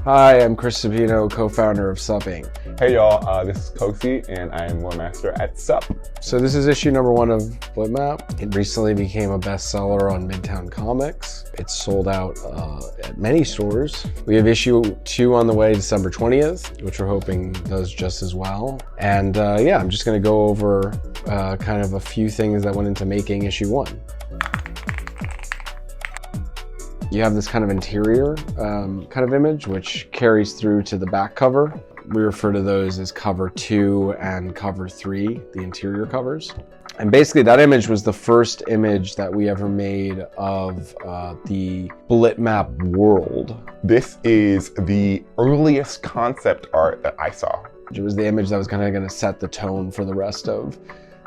Hi, I'm Chris Sabino, co-founder of Sup Inc. Hey y'all, this is Kosi and I am Lore Master at Sup. So this is issue number 1 of Blitmap. It recently became a bestseller on Midtown Comics. It's sold out at many stores. We have issue 2 on the way December 20th, which we're hoping does just as well. And yeah, I'm just gonna go over kind of a few things that went into making issue 1. You have this kind of interior kind of image, which carries through to the back cover. We refer to those as cover 2 and cover 3, the interior covers. And basically that image was the first image that we ever made of the Blitmap world. This is the earliest concept art that I saw. It was the image that was kind of going to set the tone for the rest of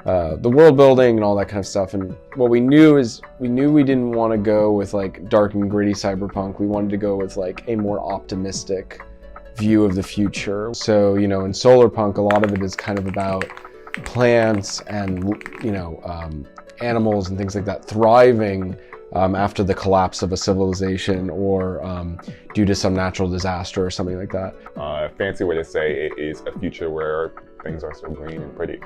the world building and all that kind of stuff. And what we knew is we didn't want to go with like dark and gritty cyberpunk. We wanted to go with like a more optimistic view of the future. So, you know, in solar punk, a lot of it is kind of about plants and, you know, animals and things like that thriving after the collapse of a civilization or due to some natural disaster or something like that. Fancy way to say it is a future where things are so green and pretty.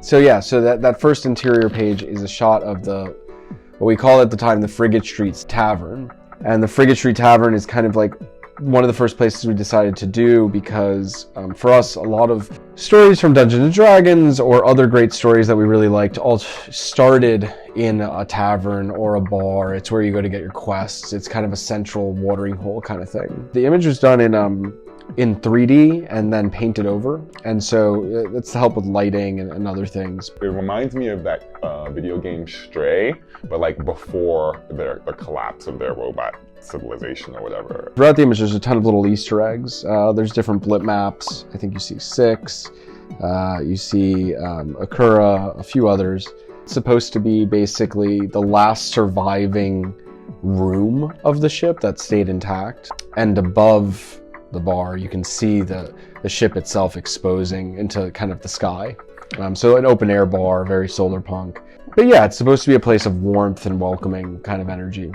So yeah, so that first interior page is a shot of what we call at the time the Frigate Street Tavern. And the Frigate Street Tavern is kind of like one of the first places we decided to do because for us, a lot of stories from Dungeons and Dragons or other great stories that we really liked all started in a tavern or a bar. It's where you go to get your quests. It's kind of a central watering hole kind of thing. The image was done in 3D and then painted over. And so it's to help with lighting and other things. It reminds me of that video game Stray, but like before the collapse of their robot civilization or whatever. Throughout the image, there's a ton of little Easter eggs. There's different Blit maps. I think you see 6. You see Akura, a few others. It's supposed to be basically the last surviving room of the ship that stayed intact. And above the bar, you can see the ship itself exposing into kind of the sky. So an open air bar, very solar punk. But yeah, it's supposed to be a place of warmth and welcoming kind of energy.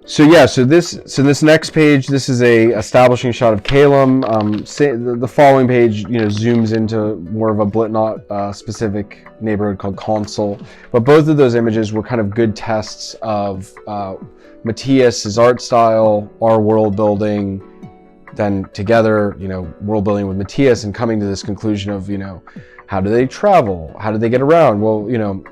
So yeah, so this next page, this is a establishing shot of Calum. The following page, you know, zooms into more of a Blitnot specific neighborhood called Consul. But both of those images were kind of good tests of Matthias's art style, our world building, then together, you know, world building with Matthias and coming to this conclusion of, you know, how do they travel? How do they get around? Well, you know,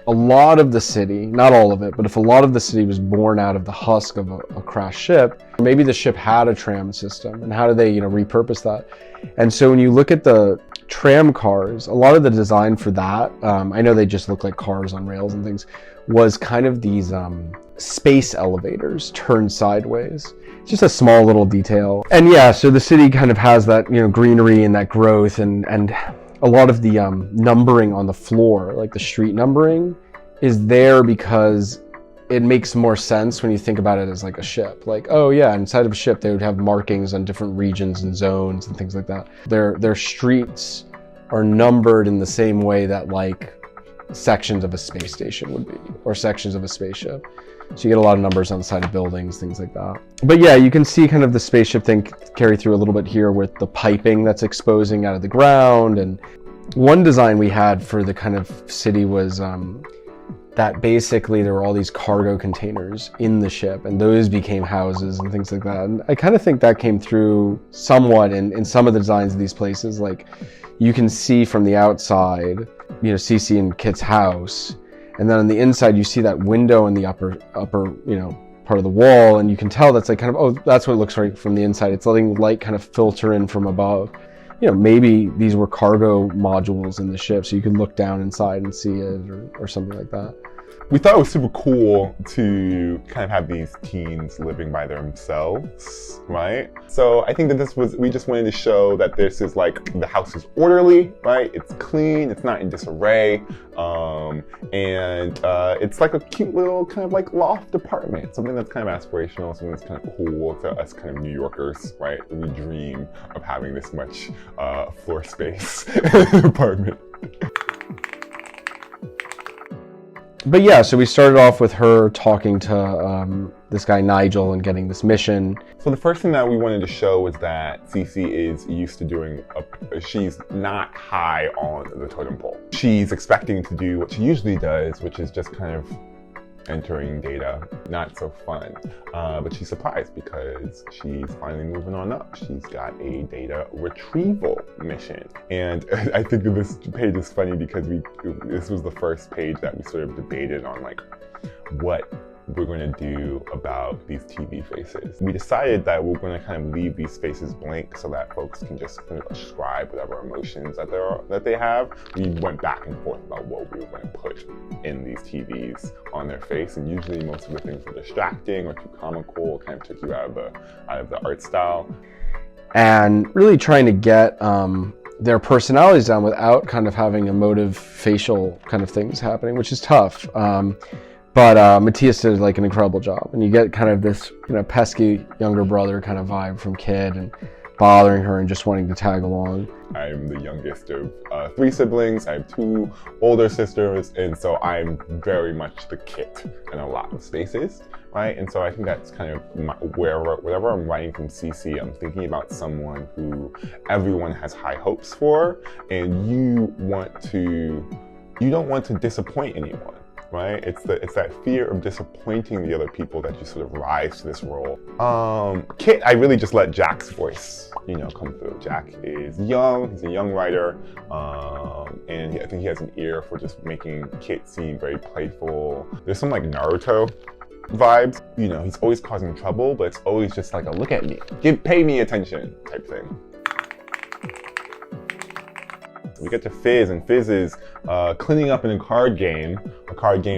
a lot of the city, not all of it, but if a lot of the city was born out of the husk of a crashed ship, maybe the ship had a tram system, and how do they, you know, repurpose that? And so when you look at the tram cars, a lot of the design for that, I know they just look like cars on rails and things, was kind of these space elevators turned sideways. It's just a small little detail. And yeah, so the city kind of has that, you know, greenery and that growth and a lot of the numbering on the floor, like the street numbering, is there because it makes more sense when you think about it as like a ship. Like, oh yeah, inside of a ship they would have markings on different regions and zones and things like that. Their streets are numbered in the same way that like sections of a space station would be, or sections of a spaceship. So you get a lot of numbers on the side of buildings, things like that. But yeah, you can see kind of the spaceship thing carry through a little bit here with the piping that's exposing out of the ground. And one design we had for the kind of city was that basically there were all these cargo containers in the ship and those became houses and things like that. And I kind of think that came through somewhat in some of the designs of these places. Like you can see from the outside, you know, Cece and Kit's house. And then on the inside, you see that window in the upper, you know, part of the wall, and you can tell that's like kind of, oh, that's what it looks like from the inside. It's letting light kind of filter in from above. You know, maybe these were cargo modules in the ship, so you could look down inside and see it, or something like that. We thought it was super cool to kind of have these teens living by themselves, right? So I think that we just wanted to show that this is like, the house is orderly, right? It's clean, it's not in disarray, and it's like a cute little kind of like loft apartment, something that's kind of aspirational, something that's kind of cool to us kind of New Yorkers, right? We dream of having this much floor space in an apartment. But yeah, so we started off with her talking to this guy Nigel and getting this mission. So the first thing that we wanted to show is that Cece is used to doing, she's not high on the totem pole. She's expecting to do what she usually does, which is just kind of entering data. Not so fun, but she's surprised because she's finally moving on up. She's got a data retrieval mission. And I think that this page is funny because this was the first page that we sort of debated on like what we're going to do about these TV faces. We decided that we're going to kind of leave these faces blank so that folks can just kind of ascribe whatever emotions that they have. We went back and forth about what we were going to put in these TVs on their face, and usually most of the things were distracting or too comical, kind of took you out of the art style. And really trying to get their personalities down without kind of having emotive facial kind of things happening, which is tough. But Matthias did like an incredible job, and you get kind of this, pesky younger brother kind of vibe from Kid, and bothering her and just wanting to tag along. I'm the youngest of 3 siblings. I have 2 older sisters, and so I'm very much the kit in a lot of spaces, right? And so I think that's kind of wherever I'm writing from CC, I'm thinking about someone who everyone has high hopes for, and you don't want to disappoint anyone. Right? It's that fear of disappointing the other people that you sort of rise to this role. Kit, I really just let Jack's voice, come through. Jack is young, he's a young writer, and I think he has an ear for just making Kit seem very playful. There's some like Naruto vibes. He's always causing trouble, but it's always just like a look at me, pay me attention type thing. We get to Fizz, and Fizz is cleaning up in a card game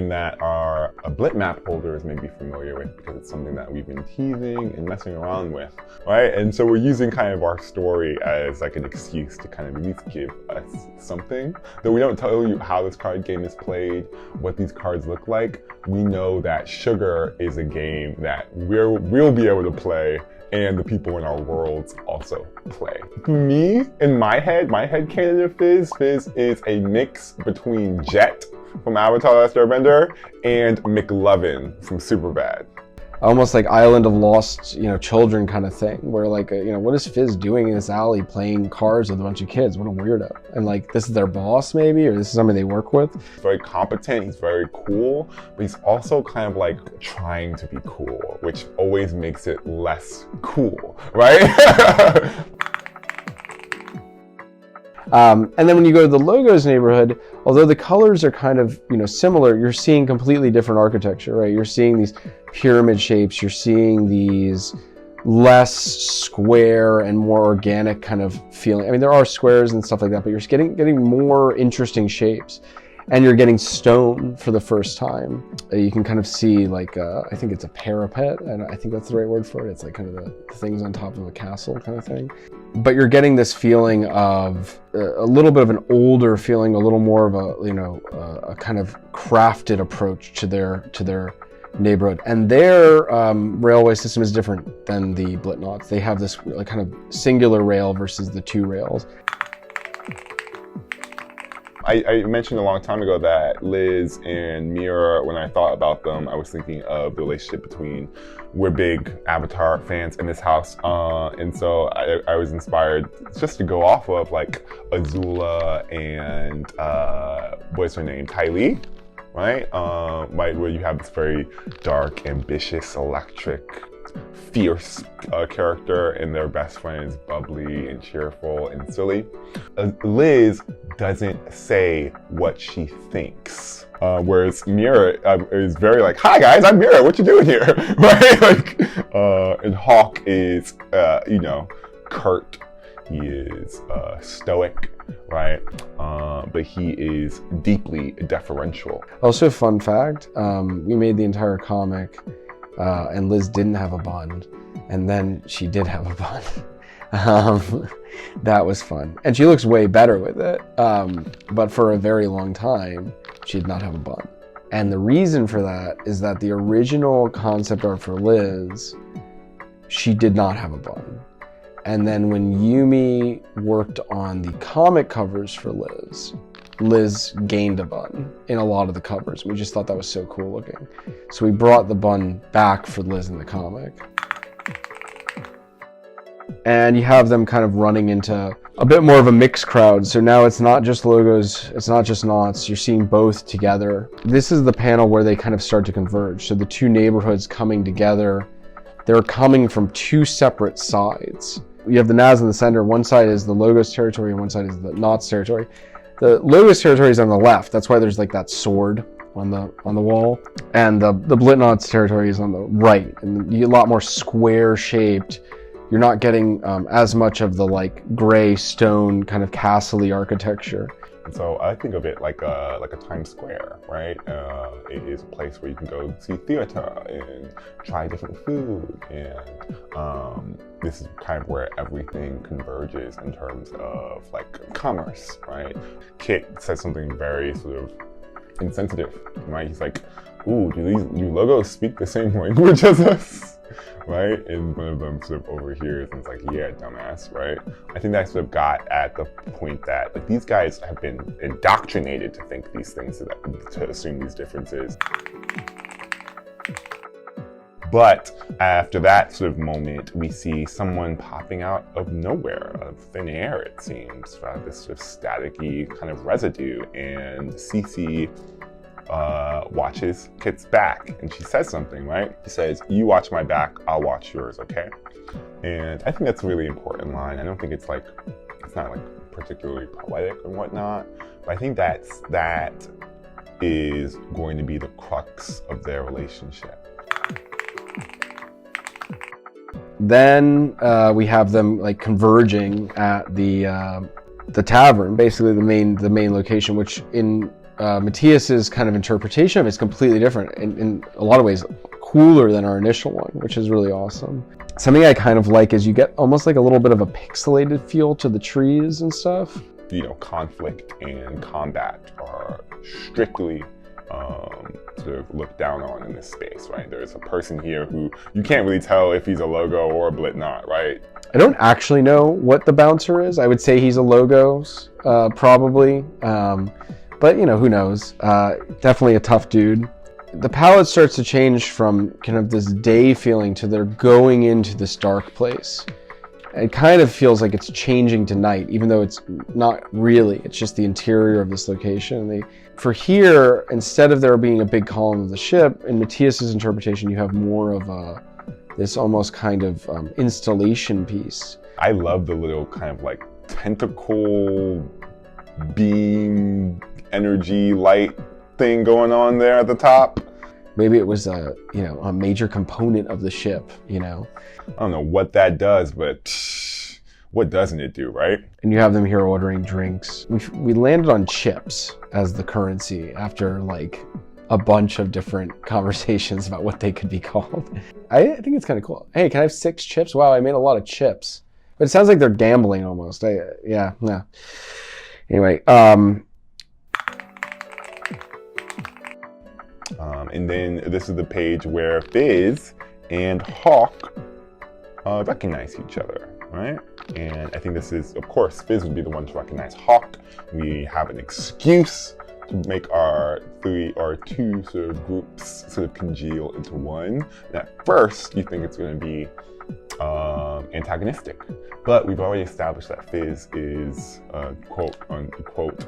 that our Blitmap holders may be familiar with because it's something that we've been teasing and messing around with, right? And so we're using kind of our story as like an excuse to kind of at least give us something. Though we don't tell you how this card game is played, what these cards look like, we know that Sugar is a game that we'll be able to play, and the people in our worlds also play. Me, in my headcanon of Fizz is a mix between Jet from Avatar: The Last Airbender and McLovin from Superbad. Almost like Island of Lost, children kind of thing, where like, what is Fizz doing in this alley playing cards with a bunch of kids? What a weirdo. And like, this is their boss maybe, or this is somebody they work with. He's very competent, he's very cool, but he's also kind of like trying to be cool, which always makes it less cool, right? And then when you go to the logos neighborhood, although the colors are kind of, similar, you're seeing completely different architecture, right? You're seeing these pyramid shapes, you're seeing these less square and more organic kind of feeling. I mean, there are squares and stuff like that, but you're getting more interesting shapes. And you're getting stone for the first time. You can kind of see like, I think it's a parapet, and I think that's the right word for it. It's like kind of the things on top of a castle kind of thing. But you're getting this feeling of a little bit of an older feeling, a little more of a kind of crafted approach to their neighborhood. And their railway system is different than the Blitnots. They have this like kind of singular rail versus the 2 rails. I mentioned a long time ago that Liz and Mira, when I thought about them, I was thinking of the relationship between, we're big Avatar fans in this house, and so I was inspired just to go off of like Azula and what's her name, Ty Lee, right? Where you have this very dark, ambitious, electric, fierce character, and their best friend is bubbly and cheerful and silly. Liz doesn't say what she thinks, whereas Mira is very like, "Hi guys, I'm Mira. What you doing here?" Right? Like, and Hawk is, curt. He is stoic, right? But he is deeply deferential. Also, fun fact: we made the entire comic. And Liz didn't have a bun, and then she did have a bun. That was fun. And she looks way better with it, but for a very long time, she did not have a bun. And the reason for that is that the original concept art for Liz, she did not have a bun. And then when Yumi worked on the comic covers for Liz, Liz gained a bun in a lot of the covers. We just thought that was so cool looking. So we brought the bun back for Liz in the comic. And you have them kind of running into a bit more of a mixed crowd. So now it's not just logos, it's not just knots, you're seeing both together. This is the panel where they kind of start to converge. So the two neighborhoods coming together, they're coming from two separate sides. You have the Naz in the center, one side is the logos territory and one side is the knots territory. The logos territory is on the left, that's why there's like that sword on the wall. And the Blit knots territory is on the right, and you get a lot more square shaped. You're not getting as much of the like gray stone kind of castle-y architecture. And so I think of it like a Times Square, right? It is a place where you can go see theater and try different food, and this is kind of where everything converges in terms of like commerce, right? Kit says something very sort of insensitive, right? He's like, "Ooh, do logos speak the same language as us?" Right? And one of them sort of overhears and it's like, yeah, dumbass, right? I think that sort of got at the point that like these guys have been indoctrinated to think these things, to assume these differences. But after that sort of moment, we see someone popping out of nowhere, of thin air, it seems, this sort of staticky kind of residue, and Cece watches Kit's back and she says something, right? She says, "You watch my back, I'll watch yours, okay?" And I think that's a really important line. I don't think it's not like particularly poetic and whatnot, but I think that is going to be the crux of their relationship. Then we have them like converging at the tavern, basically the main location, which in Matthias's kind of interpretation of it is completely different, in a lot of ways cooler than our initial one, which is really awesome. Something I kind of like is you get almost like a little bit of a pixelated feel to the trees and stuff. You know, conflict and combat are strictly sort of looked down on in this space, right? There's a person here who you can't really tell if he's a logo or a Blit knot, right? I don't actually know what the bouncer is. I would say he's a logos, probably. But, you know, who knows? Definitely a tough dude. The palette starts to change from kind of this day feeling to they're going into this dark place. It kind of feels like it's changing to night, even though it's not really. It's just the interior of this location. For here, instead of there being a big column of the ship, in Matthias's interpretation, you have more of this almost kind of installation piece. I love the little kind of like tentacle beam energy light thing going on there at the top. Maybe it was a major component of the ship, you know. I don't know what that does, but what doesn't it do, right? And you have them here ordering drinks. We landed on chips as the currency after like a bunch of different conversations about what they could be called. I think it's kind of cool. Hey, can I have 6 chips? Wow, I made a lot of chips. But it sounds like they're gambling almost. Yeah, no. Anyway, and then this is the page where Fizz and Hawk recognize each other, right? And I think this is, of course, Fizz would be the one to recognize Hawk. We have an excuse to make our two sort of groups sort of congeal into one. And at first, you think it's going to be antagonistic, but we've already established that Fizz is quote unquote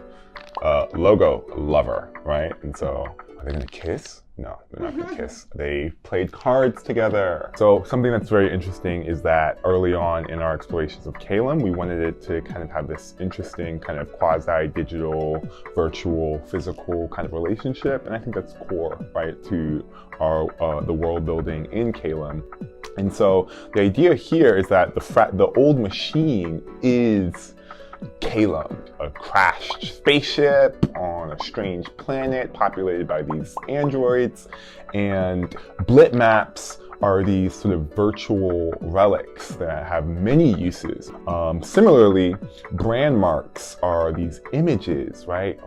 logo lover, right? And so, are they gonna kiss? No, they're not gonna kiss. They played cards together. So something that's very interesting is that early on in our explorations of Kalem, we wanted it to kind of have this interesting kind of quasi-digital, virtual, physical kind of relationship, and I think that's core, right, to our the world building in Kalem. And so the idea here is that the old machine is Kalem, a crashed spaceship on a strange planet populated by these androids, and Blitmaps are these sort of virtual relics that have many uses. Similarly, brand marks are these images, right?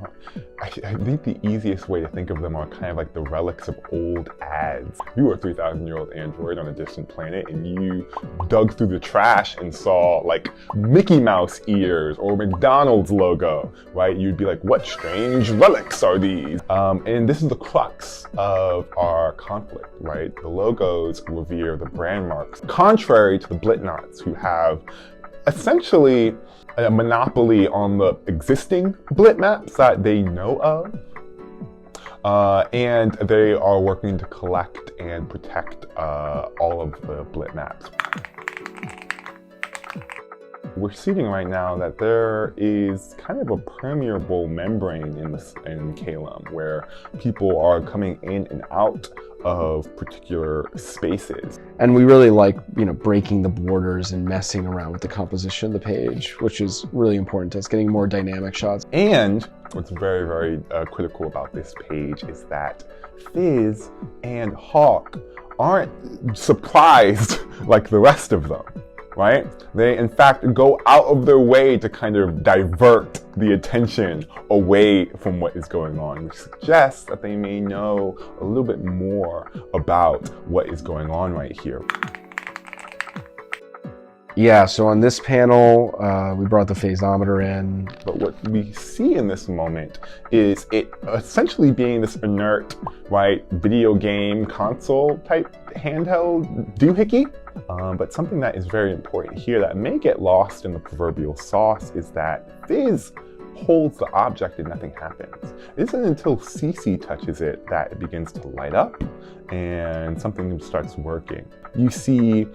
I think the easiest way to think of them are kind of like the relics of old ads. If you were a 3,000-year-old android on a distant planet and you dug through the trash and saw like Mickey Mouse ears or McDonald's logo, right? You'd be like, what strange relics are these? And this is the crux of our conflict, right? The logos revere the brand marks. Contrary to the Blitnots, who have essentially a monopoly on the existing Blit maps that they know of. And they are working to collect and protect all of the Blit maps. We're seeing right now that there is kind of a permeable membrane in Kalem where people are coming in and out of particular spaces. And we really like, breaking the borders and messing around with the composition of the page, which is really important to us, getting more dynamic shots. And what's very, very critical about this page is that Fizz and Hawk aren't surprised like the rest of them, right? They, in fact, go out of their way to kind of divert the attention away from what is going on, which suggests that they may know a little bit more about what is going on right here. Yeah, so on this panel, we brought the phasometer in. But what we see in this moment is it essentially being this inert, right, video game console type handheld doohickey. But something that is very important here that may get lost in the proverbial sauce is that Fizz holds the object and nothing happens. It isn't until Cece touches it that it begins to light up and something starts working. You see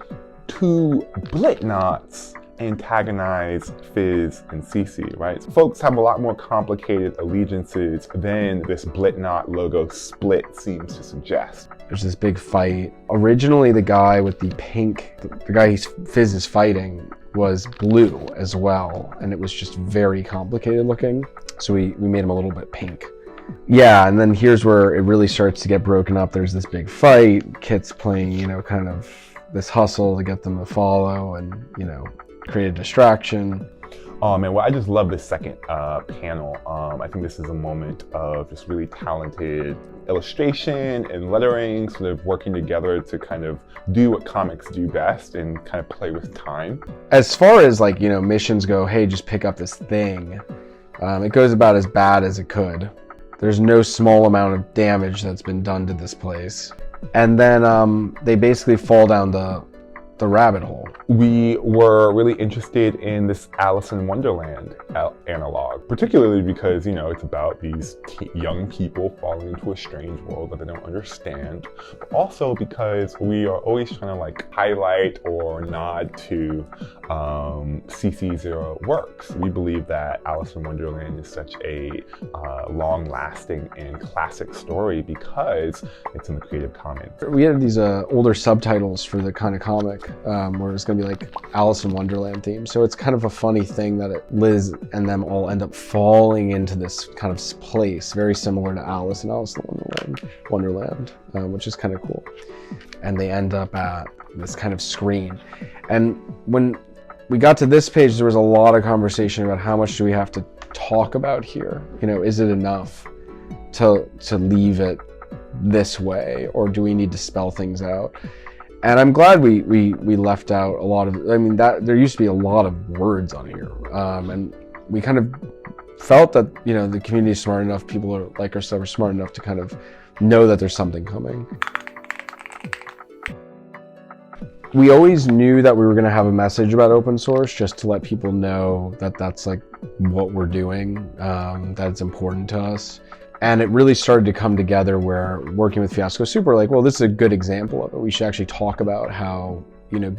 two Blitnots antagonize Fizz and Cece, right? So folks have a lot more complicated allegiances than this Blitnot logo split seems to suggest. There's this big fight. Originally, the guy with the pink, the guy Fizz is fighting, was blue as well, and it was just very complicated looking. So we made him a little bit pink. Yeah, and then here's where it really starts to get broken up. There's this big fight. Kit's playing, kind of this hustle to get them to follow and, create a distraction. Oh man, well, I just love this second panel. I think this is a moment of just really talented illustration and lettering, sort of working together to kind of do what comics do best and kind of play with time. As far as missions go, hey, just pick up this thing. It goes about as bad as it could. There's no small amount of damage that's been done to this place. And then they basically fall down the rabbit hole. We were really interested in this Alice in Wonderland analog, particularly because, it's about these young people falling into a strange world that they don't understand, but also because we are always trying to highlight or nod to CC0 works. We believe that Alice in Wonderland is such a long-lasting and classic story because it's in the Creative Commons. We had these older subtitles for the kind of comic where it's going to be like Alice in Wonderland theme. So it's kind of a funny thing that Liz and them all end up falling into this kind of place, very similar to Alice and Alice in Wonderland, which is kind of cool. And they end up at this kind of screen. And when we got to this page, there was a lot of conversation about how much do we have to talk about here? Is it enough to leave it this way, or do we need to spell things out? And I'm glad we left out a lot of, that there used to be a lot of words on here. And we kind of felt that, the community is smart enough, people are like our stuff are smart enough to kind of know that there's something coming. We always knew that we were going to have a message about open source, just to let people know that that's what we're doing, that it's important to us. And it really started to come together where working with Fiasco Super, well, this is a good example of it. We should actually talk about how,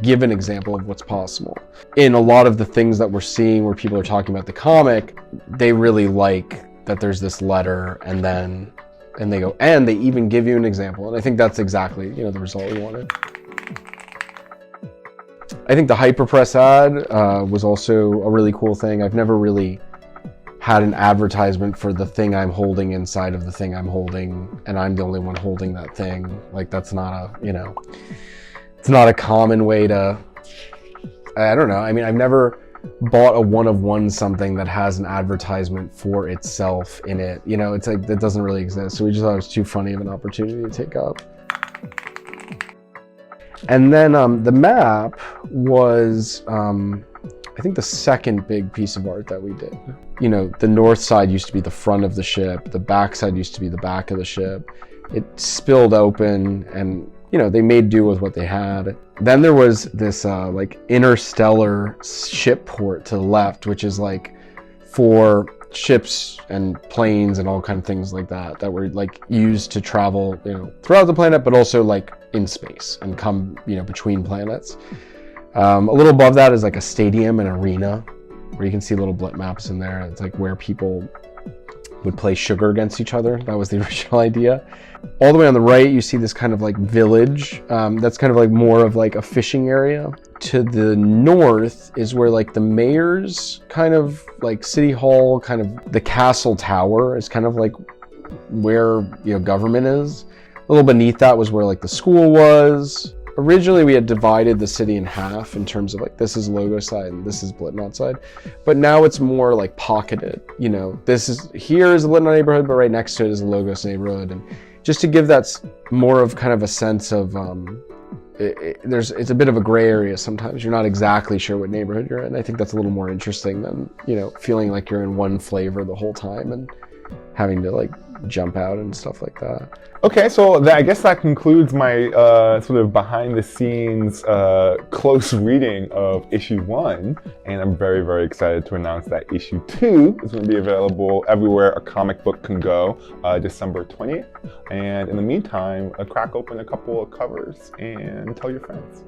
give an example of what's possible. In a lot of the things that we're seeing where people are talking about the comic, they really like that there's this letter and they go, and they even give you an example. And I think that's exactly, the result we wanted. I think the Hyperpress ad was also a really cool thing. I've never really had an advertisement for the thing I'm holding inside of the thing I'm holding, and I'm the only one holding that thing. That's not a, it's not a common way to, I don't know. I mean, I've never bought a one-of-one something that has an advertisement for itself in it. You know, it's like, that doesn't really exist. So we just thought it was too funny of an opportunity to take up. And then the map was, I think, the second big piece of art that we did. You know, the north side used to be the front of the ship. The back side used to be the back of the ship. It spilled open and, you know, they made do with what they had. Then there was this like interstellar ship port to the left, which is like for ships and planes and all kind of things like that, that were like used to travel, you know, throughout the planet, but also like in space and come, you know, between planets. A little above that is like a stadium and arena where you can see little Blit maps in there. It's like where people would play sugar against each other. That was the original idea. All the way on the right, you see this kind of like village. That's kind of like more of like a fishing area. To the north is where like the mayor's kind of like city hall, kind of the castle tower is kind of like where, you know, government is. A little beneath that was where like the school was. Originally, we had divided the city in half in terms of like, this is logo side and this is Blitnot side. But now it's more like pocketed, you know, here is the Blitnot neighborhood, but right next to it is the Logos neighborhood. And just to give that more of kind of a sense of, it's a bit of a gray area sometimes. You're not exactly sure what neighborhood you're in. I think that's a little more interesting than, you know, feeling like you're in one flavor the whole time and having to like jump out and stuff like that. Okay, so I guess that concludes my sort of behind the scenes close reading of issue 1. And I'm very, very excited to announce that issue 2 is going to be available everywhere a comic book can go, December 20th. And in the meantime, crack open a couple of covers and tell your friends.